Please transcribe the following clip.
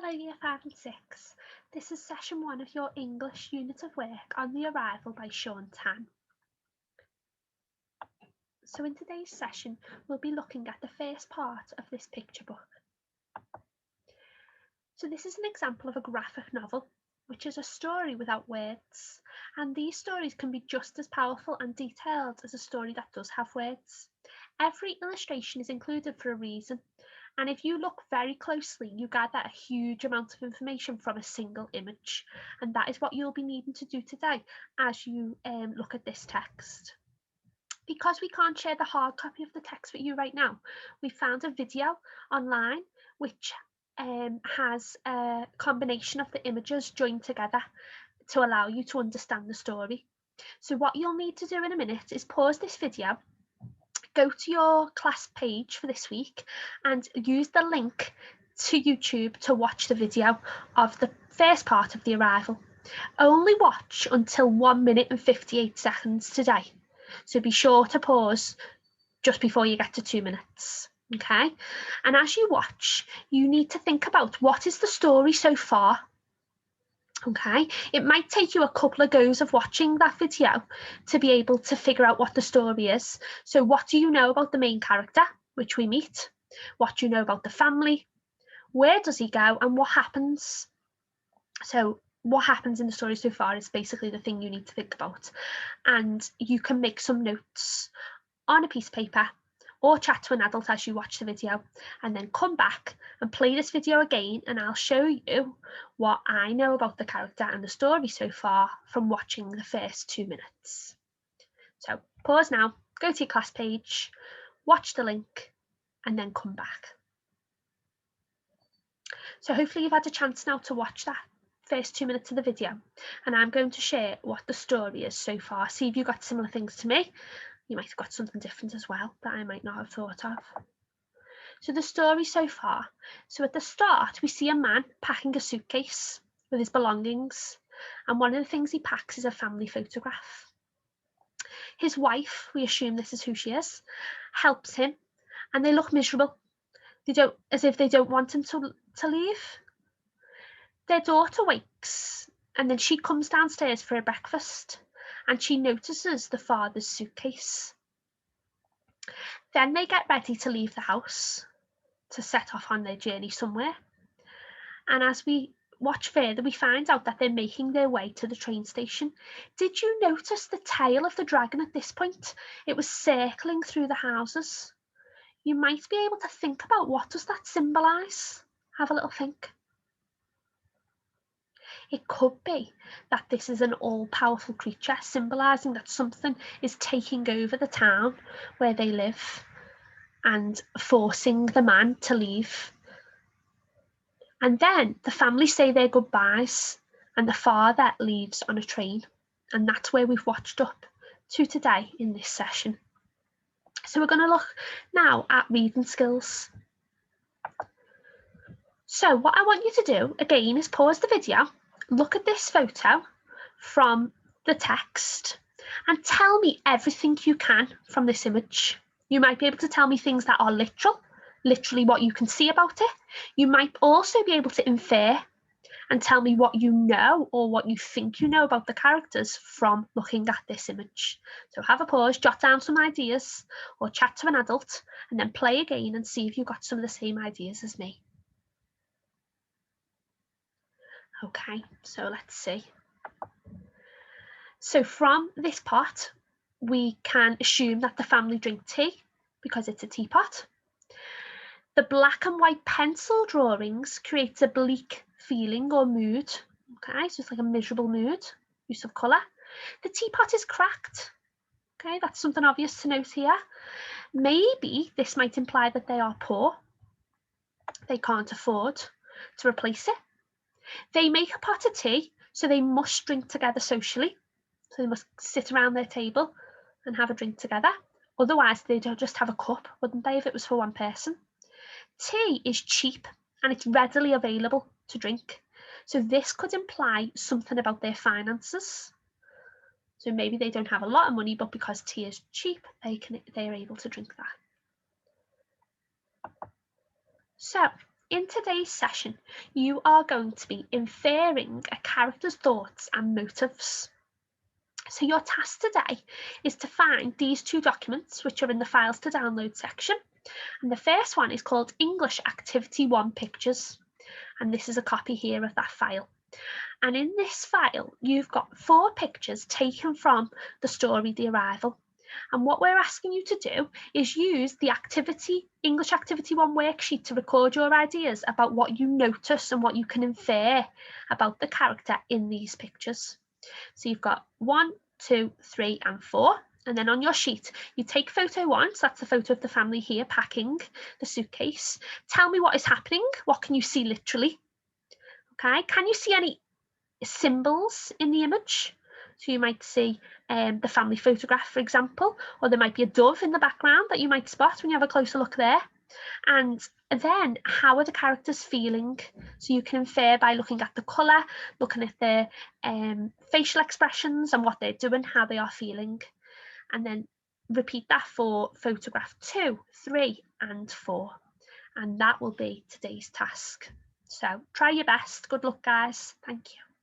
Hello Year 5 and 6. This is session 1 of your English unit of work on the arrival by Sean Tan. So in today's session we'll be looking at the first part of this picture book. So this is an example of a graphic novel, which is a story without words, and these stories can be just as powerful and detailed as a story that does have words. Every illustration is included for a reason, and if you look very closely, you gather a huge amount of information from a single image, and that is what you'll be needing to do today as you look at this text. Because we can't share the hard copy of the text with you right now, we found a video online which has a combination of the images joined together to allow you to understand the story. So what you'll need to do in a minute is pause this video, go to your class page for this week and use the link to YouTube to watch the video of the first part of the arrival. Only watch until 1 minute and 58 seconds today. So be sure to pause just before you get to 2 minutes. Okay, and as you watch, you need to think about what is the story so far. Okay, it might take you a couple of goes of watching that video to be able to figure out what the story is. So what do you know about the main character, which we meet? What do you know about the family? Where does he go and what happens? So what happens in the story so far is basically the thing you need to think about. And you can make some notes on a piece of paper or chat to an adult as you watch the video, and then come back and play this video again, and I'll show you what I know about the character and the story so far from watching the first 2 minutes. So pause now, go to your class page, watch the link, and then come back. So hopefully you've had a chance now to watch that first 2 minutes of the video, and I'm going to share what the story is so far. See if you've got similar things to me. You might have got something different as well that I might not have thought of. So the story so far. So at the start, we see a man packing a suitcase with his belongings, and one of the things he packs is a family photograph. His wife, we assume this is who she is, helps him, and they look miserable. As if they don't want him to leave. Their daughter wakes, and then she comes downstairs for a breakfast, and she notices the father's suitcase. Then they get ready to leave the house to set off on their journey somewhere. And as we watch further, we find out that they're making their way to the train station. Did you notice the tail of the dragon at this point? It was circling through the houses. You might be able to think about, what does that symbolise? Have a little think. It could be that this is an all-powerful creature, symbolising that something is taking over the town where they live and forcing the man to leave. And then the family say their goodbyes and the father leaves on a train. And that's where we've watched up to today in this session. So we're going to look now at reading skills. So what I want you to do again is pause the video, look at this photo from the text, and tell me everything you can from this image. You might be able to tell me things that are literally what you can see about it. You might also be able to infer and tell me what you know or what you think you know about the characters from looking at this image. So have a pause, jot down some ideas, or chat to an adult, and then play again and see if you've got some of the same ideas as me. Okay, so let's see. So from this pot, we can assume that the family drink tea because it's a teapot. The black and white pencil drawings creates a bleak feeling or mood. Okay, so it's like a miserable mood, use of colour. The teapot is cracked. Okay, that's something obvious to note here. Maybe this might imply that they are poor. They can't afford to replace it. They make a pot of tea, so they must drink together socially. So they must sit around their table and have a drink together. Otherwise, they'd just have a cup, wouldn't they, if it was for one person? Tea is cheap and it's readily available to drink. So this could imply something about their finances. So maybe they don't have a lot of money, but because tea is cheap, they're able to drink that. So In today's session, you are going to be inferring a character's thoughts and motives. So your task today is to find these two documents, which are in the files to download section. And the first one is called English Activity 1 Pictures. And this is a copy here of that file. And in this file, you've got 4 pictures taken from the story The Arrival. And what we're asking you to do is use the English Activity 1 worksheet to record your ideas about what you notice and what you can infer about the character in these pictures. So you've got 1, 2, 3, and 4. And then on your sheet, you take photo 1, so that's the photo of the family here packing the suitcase. Tell me what is happening. What can you see literally? Okay, can you see any symbols in the image? So you might see the family photograph, for example, or there might be a dove in the background that you might spot when you have a closer look there. And then how are the characters feeling? So you can infer by looking at the colour, looking at their facial expressions and what they're doing, how they are feeling. And then repeat that for photograph 2, 3 and 4. And that will be today's task. So try your best. Good luck, guys. Thank you.